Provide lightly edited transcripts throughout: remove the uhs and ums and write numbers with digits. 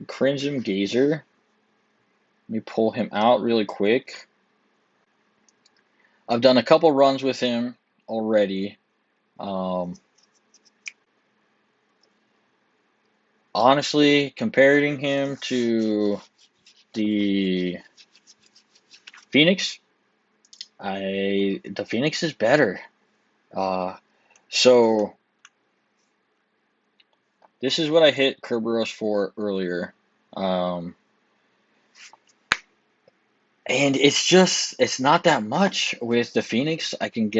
Crimson Gazer. Let me pull him out really quick. I've done a couple runs with him already. Um, Honestly, comparing him to the Phoenix, the Phoenix is better. Uh, so this is what I hit Kerberos for earlier. Um, and it's not that much with the Phoenix. I can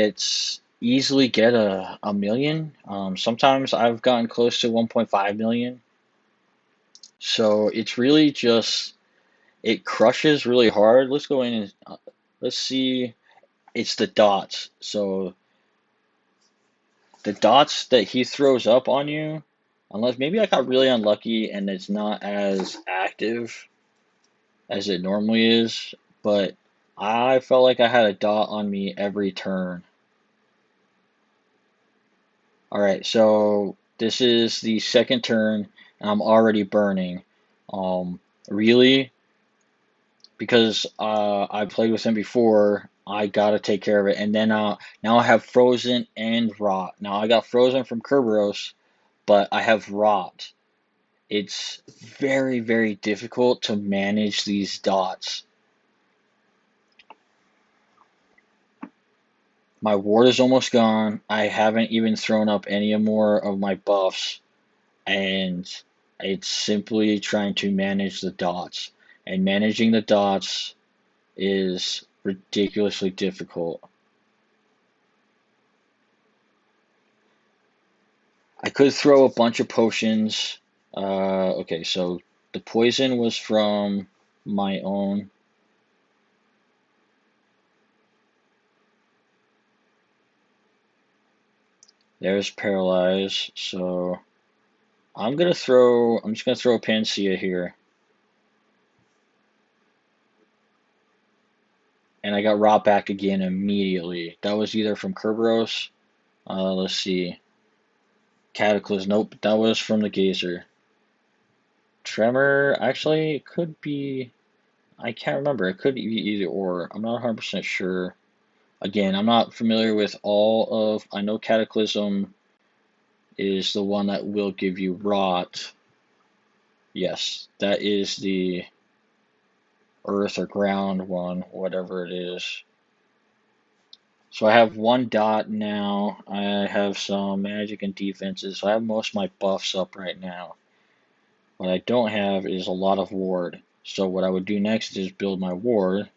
easily get a million. Sometimes I've gotten close to 1.5 million. So it's really just, it crushes really hard. Let's go in and let's see. It's the dots. So the dots that he throws up on you, unless maybe I got really unlucky and it's not as active as it normally is, but I felt like I had a dot on me every turn. Alright, so this is the second turn and I'm already burning. Really, because I played with him before, I gotta take care of it. And then now I have frozen and rot. Now I got frozen from Kerberos, but I have rot. It's very, very difficult to manage these dots. My ward is almost gone. I haven't even thrown up any more of my buffs, and it's simply trying to manage the dots. And managing the dots is ridiculously difficult. I could throw a bunch of potions. Okay, so the poison was from my own. There's paralyze. So I'm just gonna throw a Panacea here. And I got rot back again immediately. That was either from Kerberos. Let's see. Cataclysm. Nope, that was from the Gazer. Tremor, actually, it could be. I can't remember. It could be either or. I'm not 100% sure. Again, I'm not familiar with all of. I know Cataclysm is the one that will give you rot. Yes, that is the earth or ground one, whatever it is. So I have one dot now. I have some magic and defenses. So I have most of my buffs up right now. What I don't have is a lot of ward. So what I would do next is build my ward.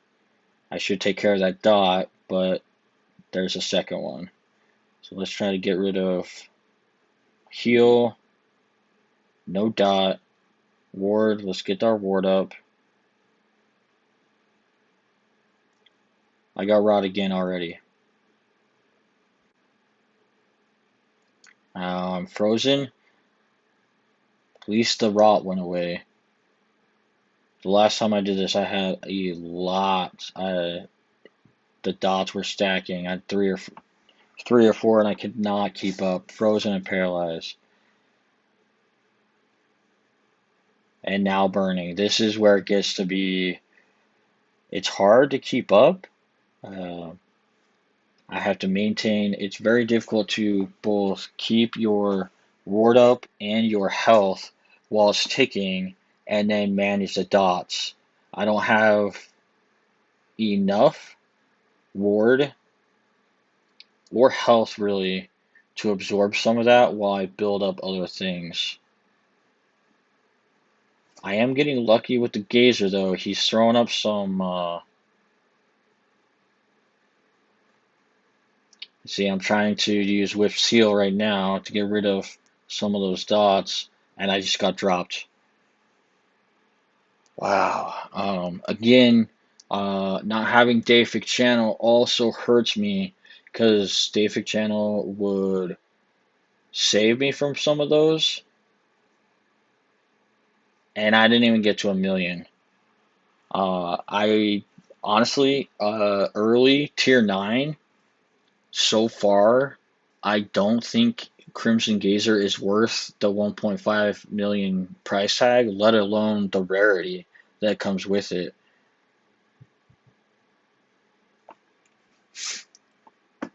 I should take care of that dot, but there's a second one. So let's try to get rid of heal, no dot, ward. Let's get our ward up. I got rot again already. I'm frozen. At least the rot went away. The last time I did this, I had a lot. The dots were stacking. I had three or four, and I could not keep up. Frozen and paralyzed. And now burning. This is where it gets to be. It's hard to keep up. Uh, I have to maintain. It's very difficult to both keep your ward up and your health while it's ticking, and then manage the dots. I don't have enough ward or health really to absorb some of that while I build up other things. I am getting lucky with the Gazer though. He's throwing up some. See, I'm trying to use Whiff Seal right now to get rid of some of those dots, and I just got dropped. Wow. Again, not having Dayfic Channel also hurts me because Dayfic Channel would save me from some of those, and I didn't even get to a million. I honestly, early tier 9 so far, I don't think Crimson Gazer is worth the 1.5 million price tag, let alone the rarity that comes with it.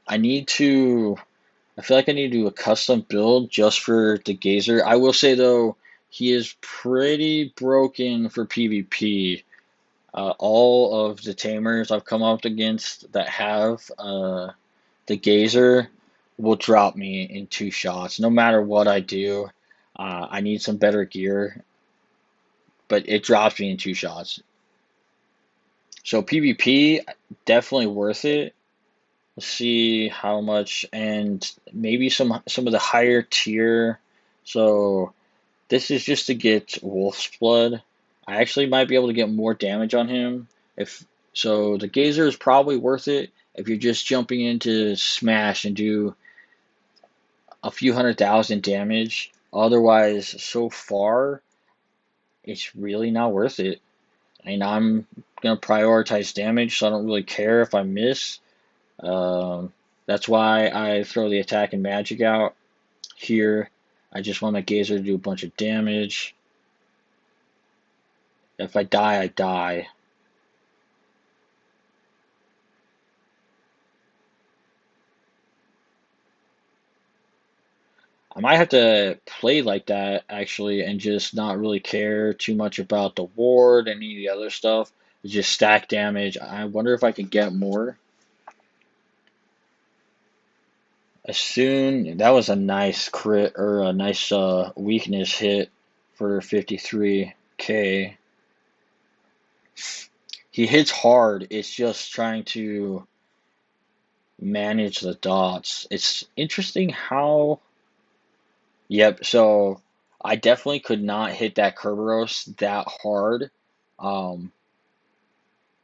I need to I feel like I need to do a custom build just for the Gazer. I will say though, he is pretty broken for PvP. All of the tamers I've come up against that have the Gazer will drop me in 2 shots, no matter what I do. I need some better gear, but it drops me in 2 shots. So PvP, definitely worth it. Let's see how much, and maybe some of the higher tier. So this is just to get Wolf's Blood. I actually might be able to get more damage on him. If so, the Gazer is probably worth it if you're just jumping into Smash and do a few 100,000 damage. Otherwise, so far, it's really not worth it. And I'm gonna prioritize damage, so I don't really care if I miss. That's why I throw the attack and magic out here. I just want my Gazer to do a bunch of damage. If I die, I die. I might have to play like that actually and just not really care too much about the ward and any of the other stuff. Just stack damage. I wonder if I can get more. As soon that was a nice crit or a nice weakness hit for 53k. He hits hard. It's just trying to manage the dots. It's interesting how. Yep. So I definitely could not hit that Kerberos that hard um,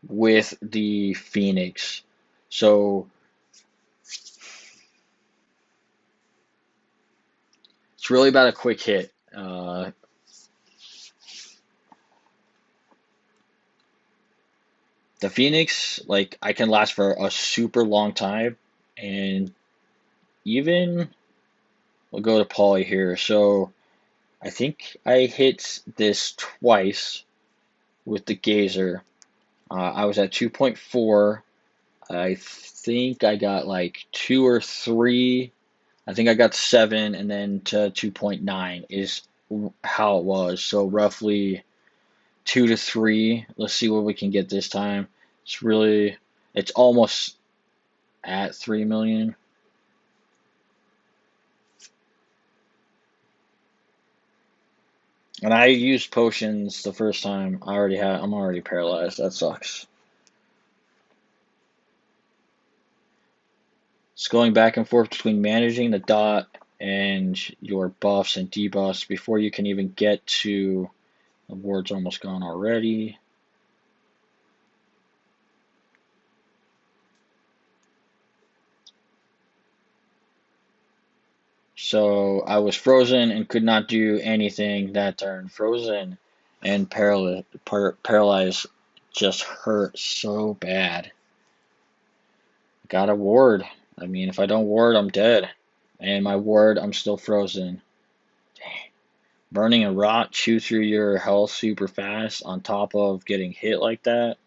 with the Phoenix. So it's really about a quick hit. The Phoenix, like I can last for a super long time, and even we'll go to Poly here. So I think I hit this twice with the Gazer. I was at 2.4. I think I got like 2 or 3. I think I got 7, and then to 2.9 is how it was. So roughly 2 to 3. Let's see what we can get this time. It's almost at 3 million. And I used potions the first time. I'm already paralyzed. That sucks. It's going back and forth between managing the dot and your buffs and debuffs before you can even get to the ward's almost gone already. So I was frozen and could not do anything that turn. Frozen and paralyzed just hurt so bad. Got a ward. I mean, if I don't ward, I'm dead. And my ward, I'm still frozen. Dang. Burning and rot chew through your health super fast on top of getting hit like that.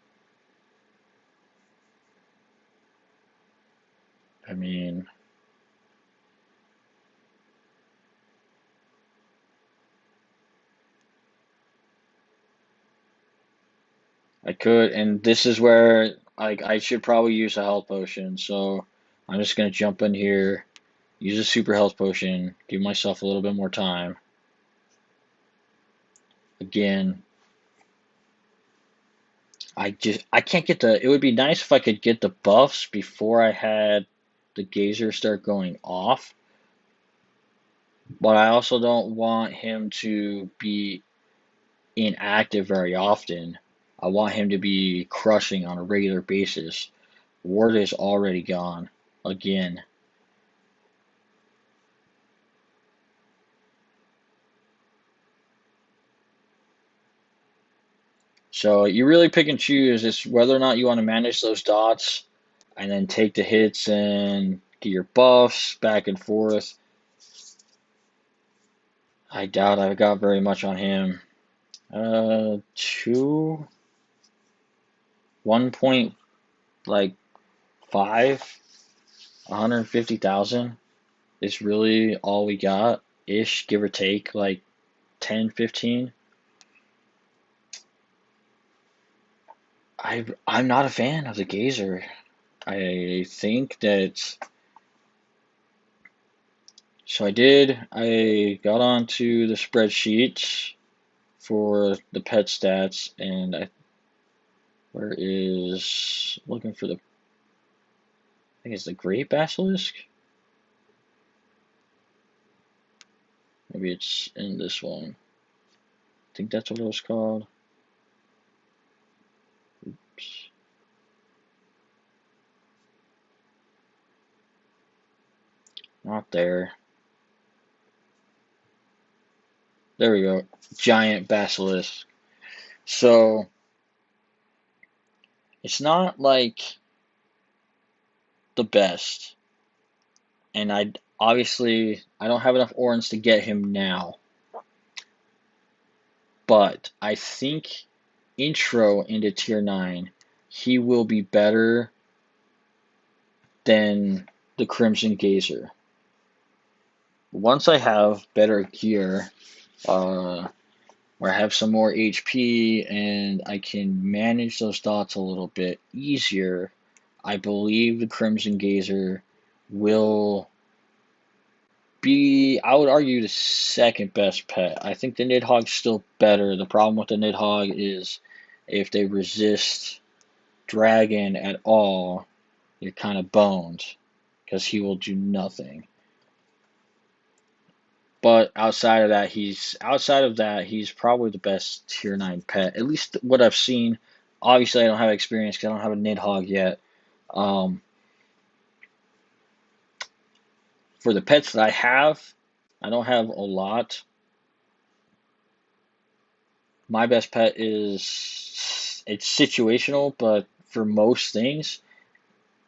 I mean, I could, and this is where like I should probably use a health potion. So I'm just gonna jump in here, use a super health potion, give myself a little bit more time. Again, I can't get the. It would be nice if I could get the buffs before I had the Gazer start going off, but I also don't want him to be inactive very often. I want him to be crushing on a regular basis. Ward is already gone again. So you really pick and choose. It's whether or not you want to manage those dots and then take the hits and get your buffs back and forth. I doubt I got very much on him. Two, 1 point like 5, 150,000 is really all we got ish, give or take like 10, 15. I'm not a fan of the Gazer. I think that I got onto the spreadsheet for the pet stats, and where is looking for the, I think it's the Great Basilisk. Maybe it's in this one. I think that's what it was called. Oops. Not there. There we go. Giant basilisk. So it's not like the best, and I don't have enough Orns to get him now, but I think intro into tier 9 he will be better than the Crimson Gazer. Once I have better gear, where I have some more HP and I can manage those dots a little bit easier, I believe the Crimson Gazer will be, I would argue, the second best pet. I think the Nidhogg's still better. The problem with the Nidhogg is if they resist Dragon at all, you're kind of boned because he will do nothing. But outside of that, he's probably the best tier 9 pet. At least what I've seen. Obviously, I don't have experience because I don't have a Nidhogg yet. Um, for the pets that I don't have a lot. My best pet it's situational, but for most things,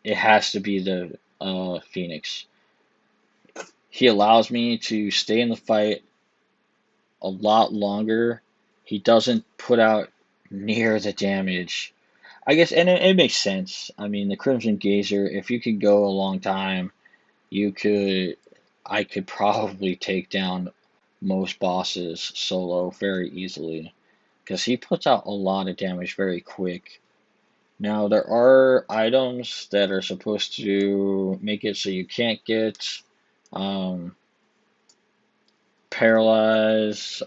it has to be the Phoenix. He allows me to stay in the fight a lot longer. He doesn't put out near the damage. I guess, and it makes sense. I mean, the Crimson Gazer, if you could go a long time, you could, I could probably take down most bosses solo very easily because he puts out a lot of damage very quick. Now, there are items that are supposed to make it so you can't get um, paralyzed,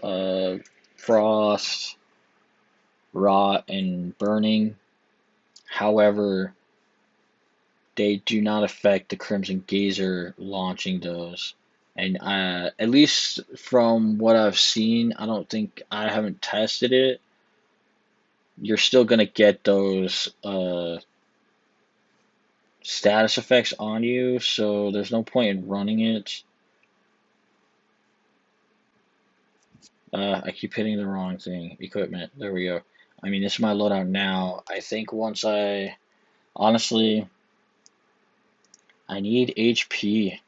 frost, rot, and burning. However, they do not affect the Crimson Gazer launching those. And at least from what I've seen, I haven't tested it. You're still gonna get those status effects on you, so there's no point in running it. I keep hitting the wrong thing. Equipment. There we go. I mean, this is my loadout now. I think honestly, I need HP.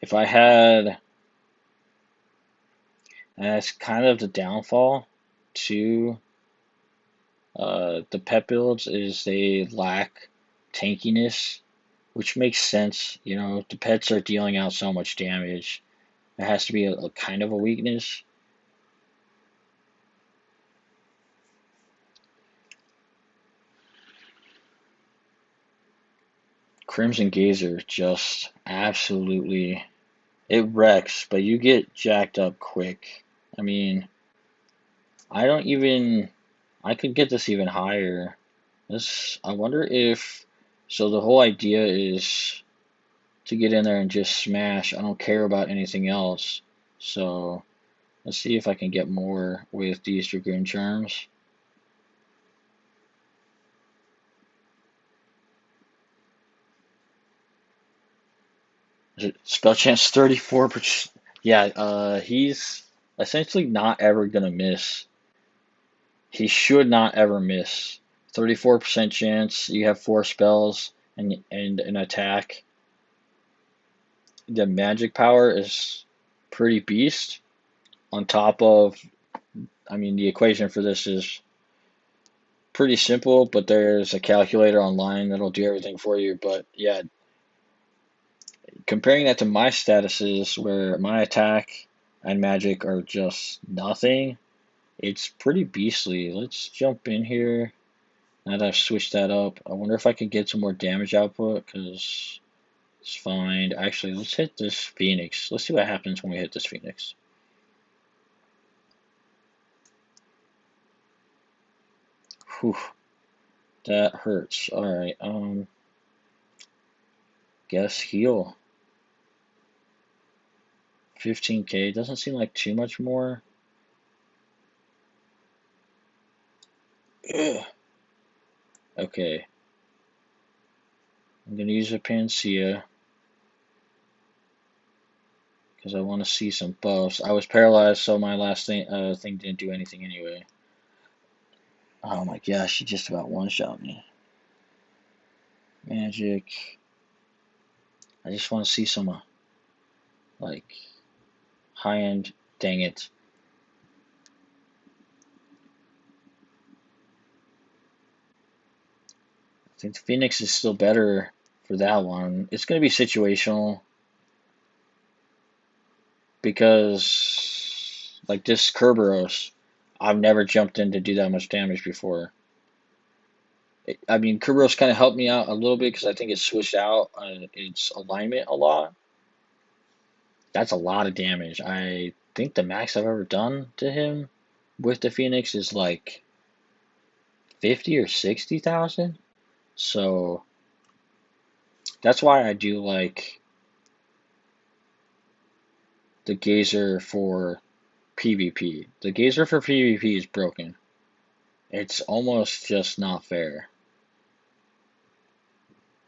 If I had, and that's kind of the downfall to the pet builds is they lack tankiness, which makes sense. You know, the pets are dealing out so much damage. It has to be a kind of a weakness. Crimson Gazer just absolutely, it wrecks, but you get jacked up quick. I mean, I don't even, I could get this even higher. I wonder if, so the whole idea is to get in there and just smash. I don't care about anything else. So let's see if I can get more with these Dragoon Charms. Spell chance 34%. Yeah, he's essentially not ever gonna miss. He should not ever miss. 34% chance. You have 4 spells and an attack. The magic power is pretty beast. On top of, I mean, the equation for this is pretty simple, but there's a calculator online that'll do everything for you. But yeah, comparing that to my statuses where my attack and magic are just nothing, it's pretty beastly. Let's jump in here. Now that I've switched that up, I wonder if I can get some more damage output, because it's fine. Actually, let's hit this Phoenix. Let's see what happens when we hit this Phoenix. Whew, that hurts. Alright, guess heal. 15k doesn't seem like too much more. Ugh. Okay, I'm gonna use a Panacea because I want to see some buffs. I was paralyzed, so my last thing didn't do anything anyway. Oh my gosh, she just about one-shot me. Magic. I just want to see some like high end. Dang it. I think the Phoenix is still better for that one. It's going to be situational because, like this Kerberos, I've never jumped in to do that much damage before. I mean, Kerberos kind of helped me out a little bit because I think it switched out its alignment a lot. That's a lot of damage. I think the max I've ever done to him with the Phoenix is like 50 or 60,000. So that's why I do like the Gazer for PvP. The Gazer for PvP is broken. It's almost just not fair.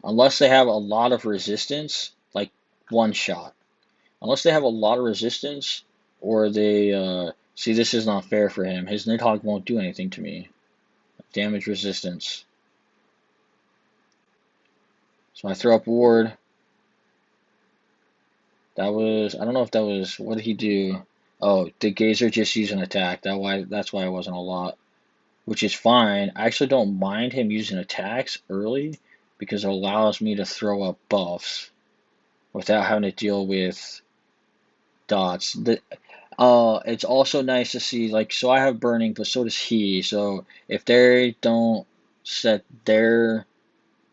Unless they have a lot of resistance, like one shot. Unless they have a lot of resistance, or they, see, this is not fair for him. His Nidhogg won't do anything to me. Damage resistance. So I throw up ward. That was, I don't know if that was, what did he do? Oh, the Gazer just used an attack. That's why it wasn't a lot. Which is fine. I actually don't mind him using attacks early because it allows me to throw up buffs without having to deal with dots. It's also nice to see, like, so I have burning, but so does he. So if they don't set their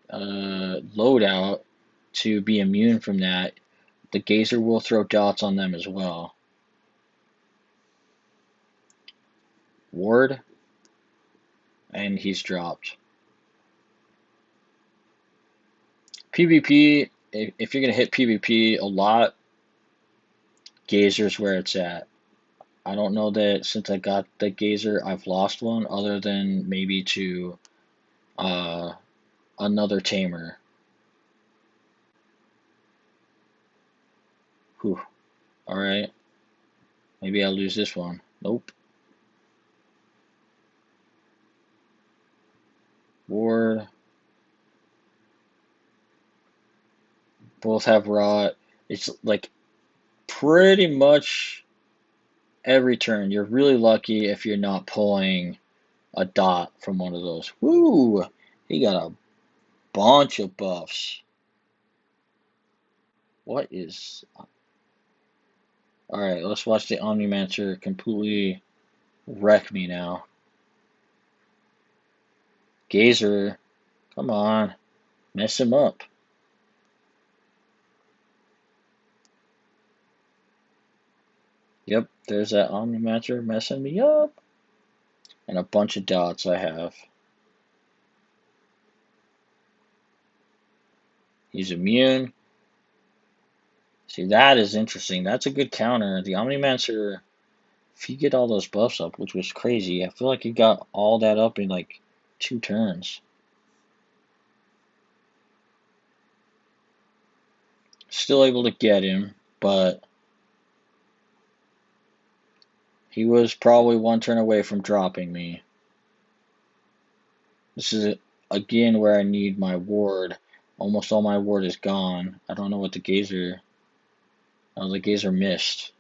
loadout to be immune from that, the Gazer will throw dots on them as well. Ward, and he's dropped. PvP, if you're going to hit PvP a lot, Gazer's where it's at. I don't know that since I got the Gazer, I've lost one other than maybe to uh, another tamer. Whew. Alright. Maybe I'll lose this one. Nope. Ward. Both have rot. It's like pretty much every turn. You're really lucky if you're not pulling a dot from one of those. Woo! He got a bunch of buffs. What is... Alright, let's watch the Omnimancer completely wreck me now. Gazer, come on, mess him up. Yep, there's that Omnimancer messing me up. And a bunch of dots I have. He's immune. See, that is interesting. That's a good counter. The Omnimancer, if you get all those buffs up, which was crazy, I feel like he got all that up in like 2 turns. Still able to get him, but he was probably 1 turn away from dropping me. This is again where I need my ward. Almost all my ward is gone. I don't know what the Gazer... Oh, the Gazer missed.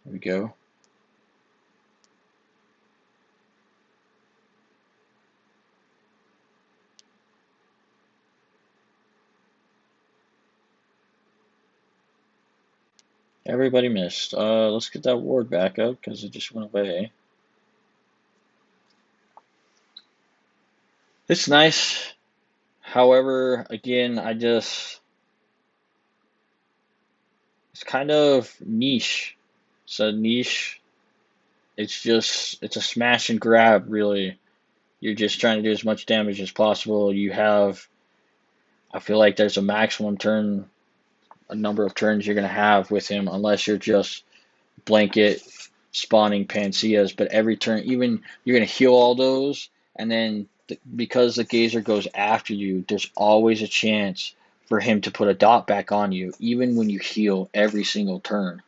There we go. Everybody missed. Let's get that ward back up because it just went away. It's nice. However, again, it's kind of niche. It's a niche. It's a smash and grab, really. You're just trying to do as much damage as possible. I feel like there's a maximum turn, a number of turns you're going to have with him, unless you're just blanket spawning Panseas. But every turn, even you're going to heal all those, and then because the Gazer goes after you, there's always a chance for him to put a dot back on you, even when you heal every single turn.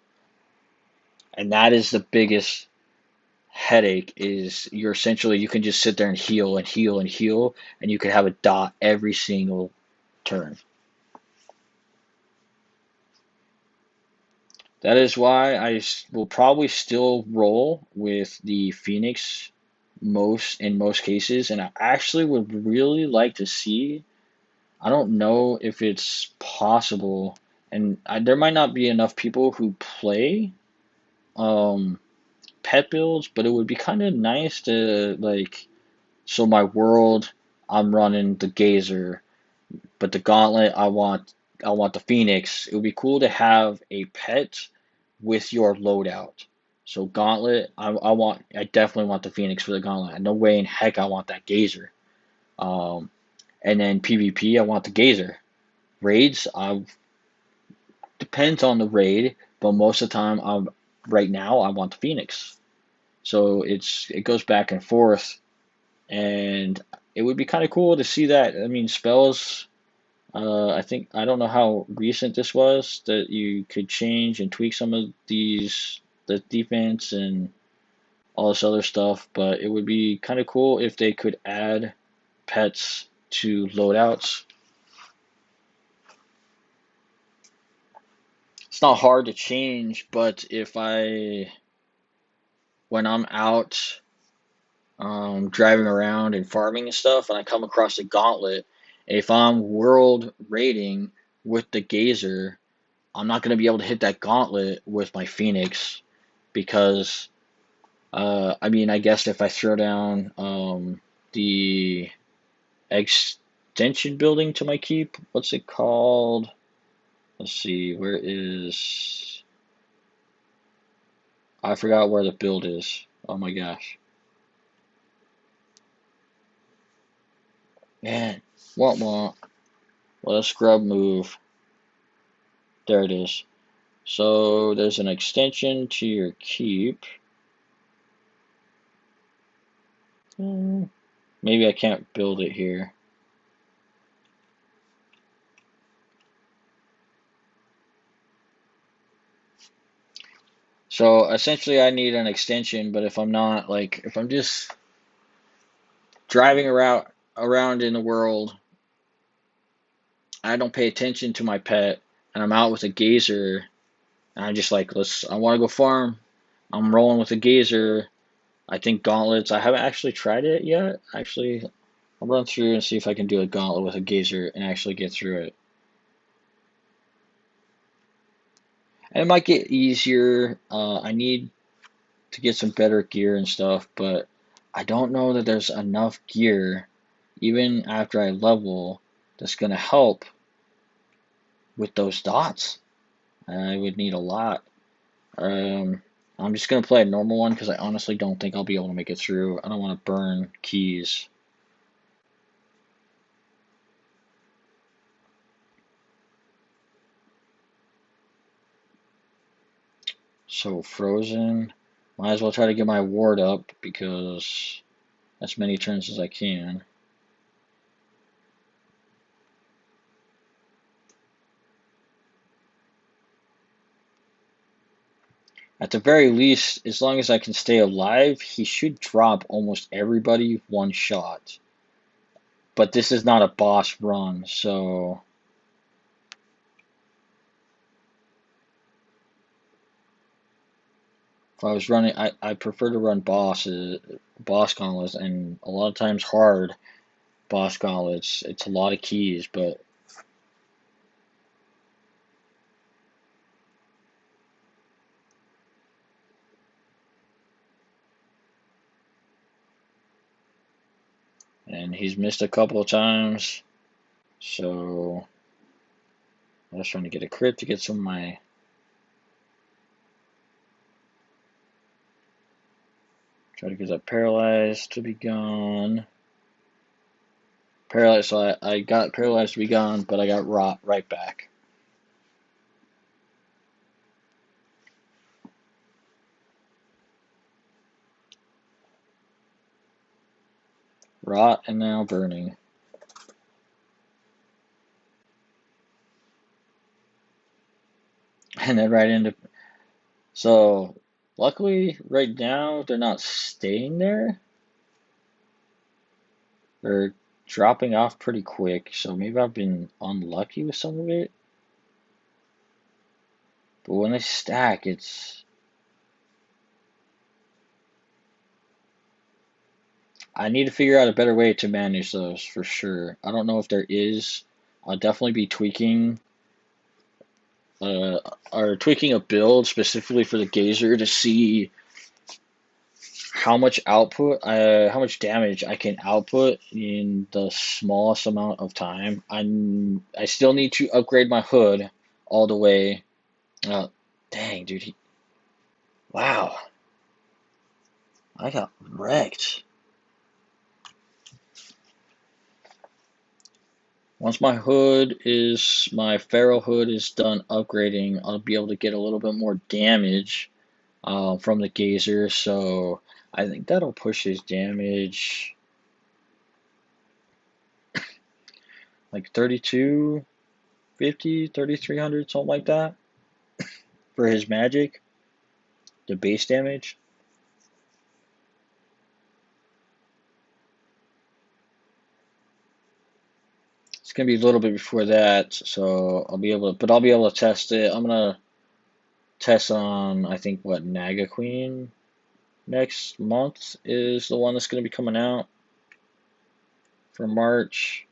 And that is the biggest headache is you can just sit there and heal and heal and heal, and you could have a dot every single turn. That is why I will probably still roll with the Phoenix in most cases, and I actually would really like to see. I don't know if it's possible, and there might not be enough people who play um, pet builds, but it would be kind of nice to so my world, I'm running the Gazer, but the Gauntlet, I want the Phoenix. It would be cool to have a pet with your loadout. So Gauntlet, I definitely want the Phoenix for the Gauntlet. No way in heck I want that Gazer. Um, and then PvP, I want the Gazer. Raids, I depends on the raid, but most of the time, right now I want the Phoenix. So it goes back and forth, and it would be kind of cool to see that. I mean, spells. I don't know how recent this was that you could change and tweak some of the defense and all this other stuff, but it would be kind of cool if they could add pets to loadouts. It's not hard to change, but when I'm out driving around and farming and stuff, and I come across a gauntlet, if I'm world raiding with the Gazer, I'm not going to be able to hit that gauntlet with my Phoenix because, I mean, I guess if I throw down the extension building to my keep, what's it called? Let's see, I forgot where the build is. Oh my gosh. Man, what? Let us scrub move. There it is. So there's an extension to your keep. Maybe I can't build it here. So essentially I need an extension, but if I'm just driving around in the world, I don't pay attention to my pet, and I'm out with a Gazer, and I'm just like, I want to go farm. I'm rolling with a Gazer. I think gauntlets, I haven't actually tried it yet. Actually, I'll run through and see if I can do a gauntlet with a Gazer and actually get through it. And it might get easier. I need to get some better gear and stuff, but I don't know that there's enough gear, even after I level, that's going to help with those dots. I would need a lot. I'm just going to play a normal one because I honestly don't think I'll be able to make it through. I don't want to burn keys. So frozen. Might as well try to get my ward up because as many turns as I can. At the very least, as long as I can stay alive, he should drop almost everybody one shot. But this is not a boss run, so If I was running, I prefer to run boss gauntlets, and a lot of times hard boss gauntlets. It's a lot of keys, but and he's missed a couple of times. So I was trying to get a crit to get some of my. Try to get that paralyzed to be gone. Paralyzed, so I got paralyzed to be gone, but I got rot right back. Rot and now burning. And then right into. So luckily, right now they're not staying there. They're dropping off pretty quick, so maybe I've been unlucky with some of it. But when they stack, it's. I need to figure out a better way to manage those for sure. I don't know if there is. I'll definitely be tweaking uh, or tweaking a build specifically for the Gazer to see how much damage I can output in the smallest amount of time. I still need to upgrade my hood all the way. Uh, Dang, dude, wow, I got wrecked. Once my Pharaoh hood is done upgrading, I'll be able to get a little bit more damage from the Gazer. So I think that'll push his damage like 3250, 3300, something like that for his magic, the base damage. It's gonna be a little bit before that, so I'll be able to test it. I'm gonna test on, I think, what, Naga Queen next month is the one that's gonna be coming out for March.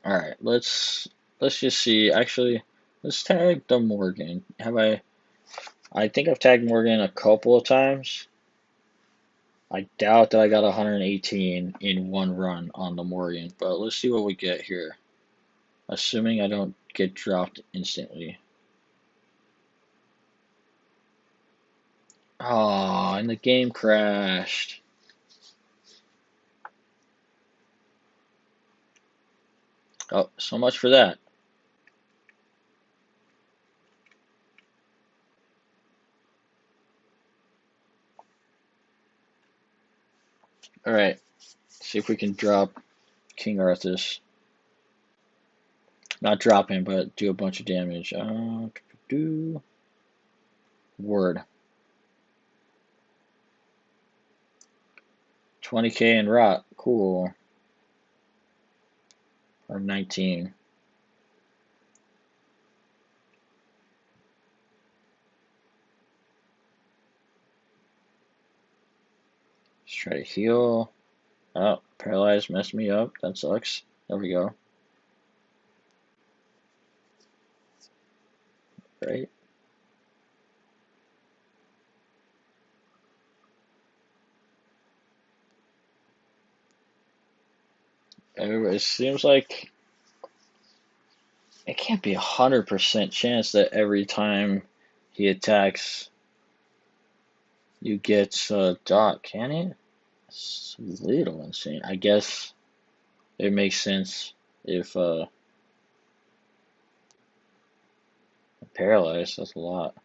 All right, let's just see. Actually, let's tag the Morgan. Have I? I think I've tagged Morgan a couple of times. I doubt that I got 118 in one run on the Morgan, but let's see what we get here. Assuming I don't get dropped instantly. Oh, and the game crashed. Oh, so much for that. All right, see if we can drop King Arthas. Not drop him, but do a bunch of damage. Do word. 20k in rot. Cool. Or 19. Let's try to heal. Oh, paralyzed messed me up. That sucks. There we go. Right. It seems like it can't be 100% chance that every time he attacks you get a dot, can it? It's a little insane. I guess it makes sense if paralyzed. That's a lot.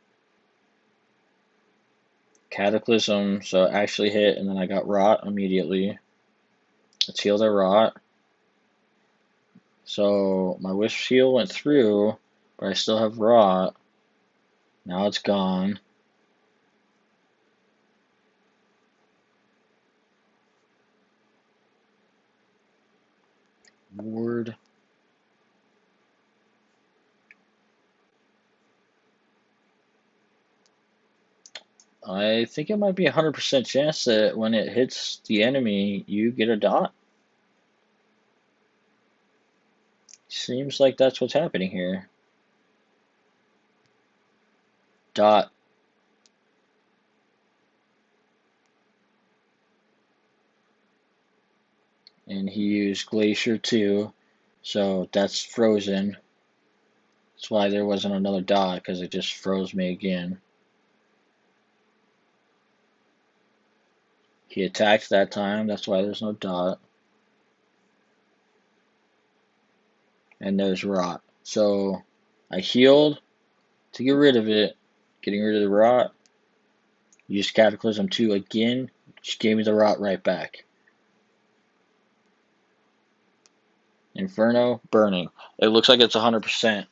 Cataclysm, so actually hit, and then I got rot immediately. Let's heal the rot. So my wish heal went through, but I still have rot. Now it's gone. Ward. I think it might be 100% chance that when it hits the enemy, you get a dot. Seems like that's what's happening here. Dot. And he used Glacier too, so that's frozen. That's why there wasn't another dot, because it just froze me again. He attacked that time, that's why there's no dot. And there's rot. So I healed to get rid of it, getting rid of the rot. Used Cataclysm 2 again, just gave me the rot right back. Inferno, burning. It looks like it's 100%.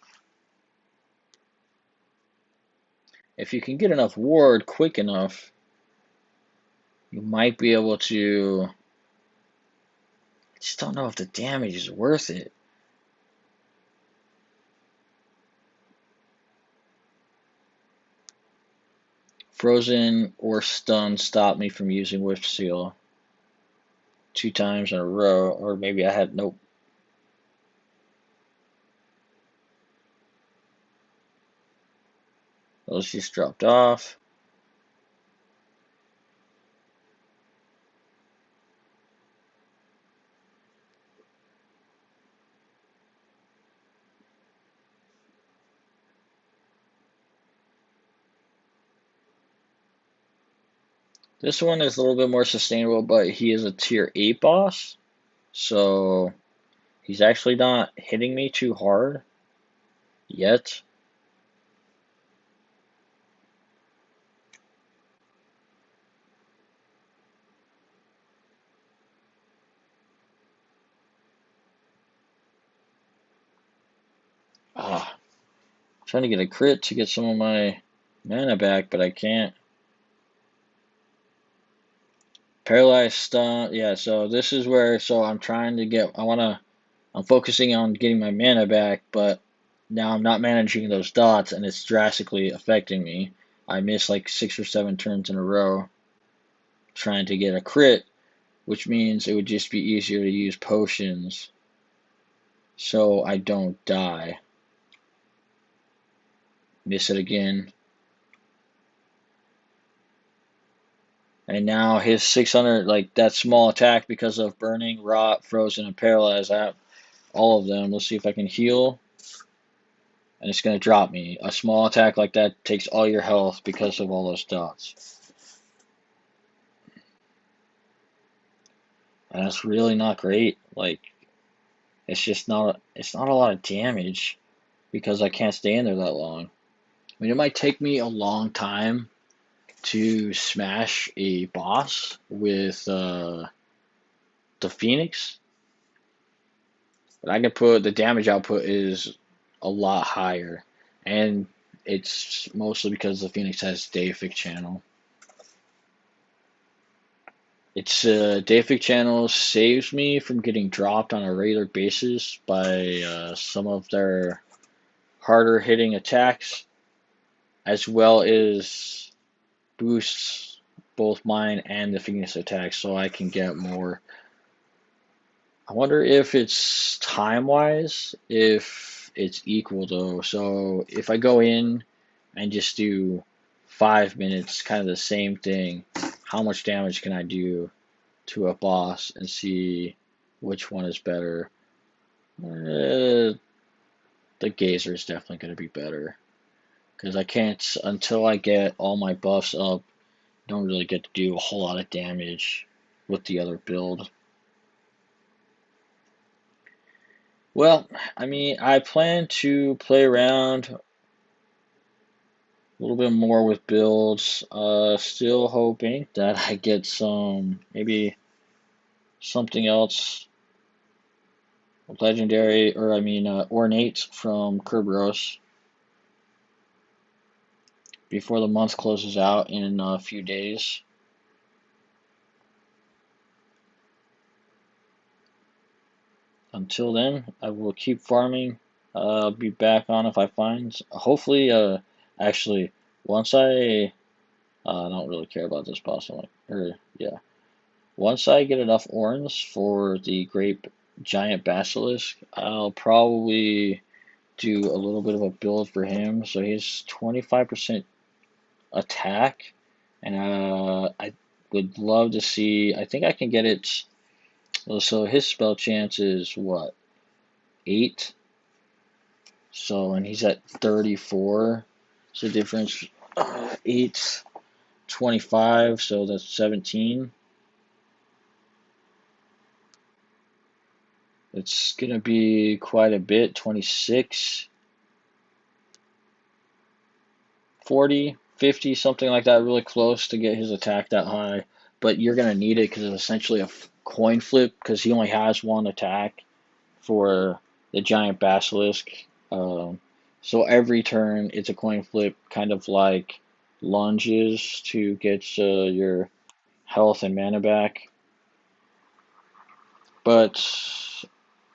If you can get enough ward quick enough, you might be able to. I just don't know if the damage is worth it. Frozen or stun stopped me from using Whiff Seal 2 times in a row, or maybe I had nope. Those just dropped off. This one is a little bit more sustainable, but he is a tier 8 boss, so he's actually not hitting me too hard yet. Ah, I'm trying to get a crit to get some of my mana back, but I can't. Paralyzed stun, yeah, so this is where, so I'm trying to get, I'm focusing on getting my mana back, but now I'm not managing those dots, and it's drastically affecting me. I missed like 6 or 7 turns in a row trying to get a crit, which means it would just be easier to use potions so I don't die. Miss it again. And now his 600, like that small attack because of burning, rot, frozen, and paralyzed, I have all of them. Let's see if I can heal. And it's going to drop me. A small attack like that takes all your health because of all those dots. And that's really not great. Like, it's not a lot of damage because I can't stay in there that long. I mean, it might take me a long time to smash a boss with the Phoenix, but I can put the damage output is a lot higher, and it's mostly because the Phoenix has Deific Channel. Its Deific Channel saves me from getting dropped on a regular basis by some of their harder hitting attacks, as well as boosts both mine and the Phoenix attacks, so I can get more. I wonder if it's time wise, if it's equal though. So if I go in and just do 5 minutes, kind of the same thing, how much damage can I do to a boss and see which one is better? The Gazer is definitely going to be better because I can't, until I get all my buffs up, don't really get to do a whole lot of damage with the other build. Well, I mean, I plan to play around a little bit more with builds. Still hoping that I get some, maybe something else legendary, or I mean, ornate from Kerberos before the month closes out in a few days. Until then, I will keep farming. I'll be back on if I find. Hopefully, actually, once I I don't really care about this boss. I'm like, yeah. Once I get enough orns for the great giant basilisk, I'll probably do a little bit of a build for him. So he's 25% attack, and I would love to see. I think I can get it. Well, so his spell chance is what, 8? So, and he's at 34. So difference 8, 25. So that's 17. It's gonna be quite a bit. 26, 40, 50, something like that. Really close to get his attack that high. But you're gonna need it because it's essentially a coin flip because he only has one attack for the giant basilisk. Um, so every turn it's a coin flip, kind of like lunges to get your health and mana back. But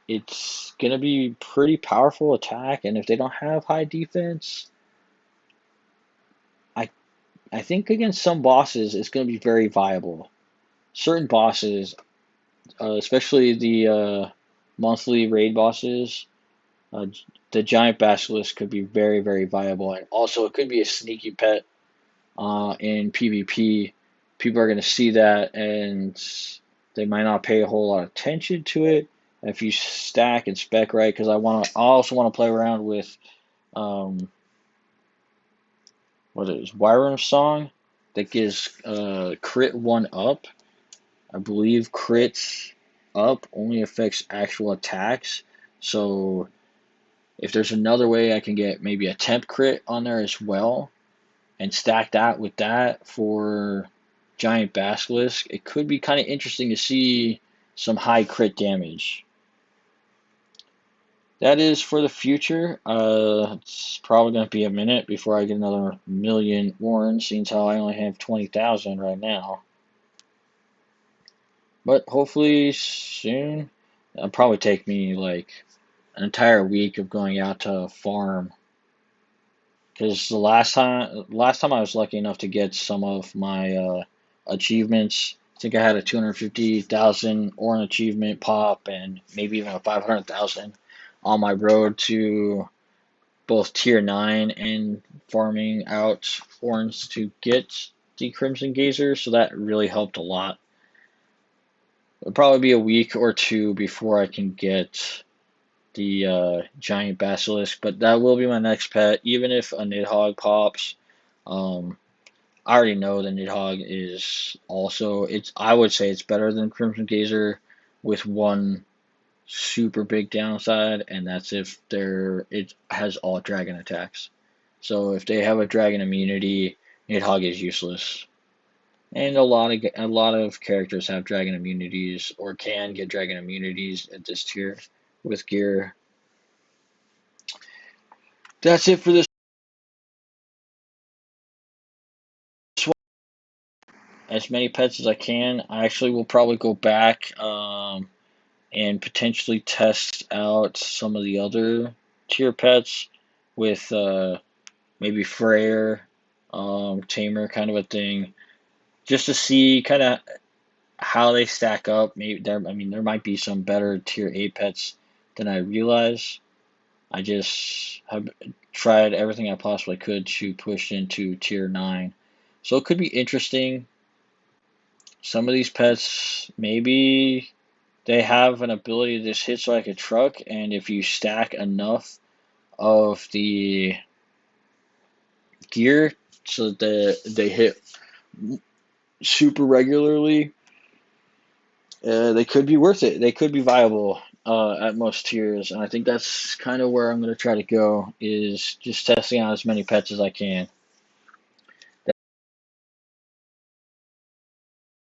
it's gonna be pretty powerful attack, and if they don't have high defense, I I think against some bosses it's gonna be very viable. Certain bosses, especially the monthly raid bosses, Uh, the giant basilisk could be very, very viable, and also it could be a sneaky pet in PvP. People are going to see that, and they might not pay a whole lot of attention to it. If you stack and spec right, because I also want to play around with um, what is Wyram's song that gives crit 1 up. I believe crits up only affects actual attacks, so if there's another way I can get maybe a temp crit on there as well and stack that with that for giant basilisk, it could be kind of interesting to see some high crit damage. That is for the future. It's probably going to be a minute before I get another million warrants, since how I only have 20,000 right now. But hopefully soon. It'll probably take me like an entire week of going out to farm. Because the last time I was lucky enough to get some of my achievements, I think I had a 250,000 or an achievement pop, and maybe even a 500,000 on my road to both tier 9 and farming out orange to get the Crimson Gazer. So that really helped a lot. It'll probably be a week or two before I can get the giant basilisk, but that will be my next pet. Even if a Nidhogg pops, um, I already know the Nidhogg is also it's. I would say it's better than Crimson Gazer, with one super big downside, and that's if it has all dragon attacks. So if they have a dragon immunity, Nidhogg is useless. And a lot of characters have dragon immunities or can get dragon immunities at this tier with gear. That's it for this one. As many pets as I can. I actually will probably go back and potentially test out some of the other tier pets with maybe Freyr, Tamer kind of a thing, just to see kind of how they stack up. Maybe I mean, there might be some better tier 8 pets than I realize. I just have tried everything I possibly could to push into tier 9. So it could be interesting. Some of these pets, maybe they have an ability to just hit like a truck, and if you stack enough of the gear so that they hit super regularly, they could be worth it. They could be viable at most tiers, and I think that's kind of where I'm going to try to go, is just testing out as many pets as I can.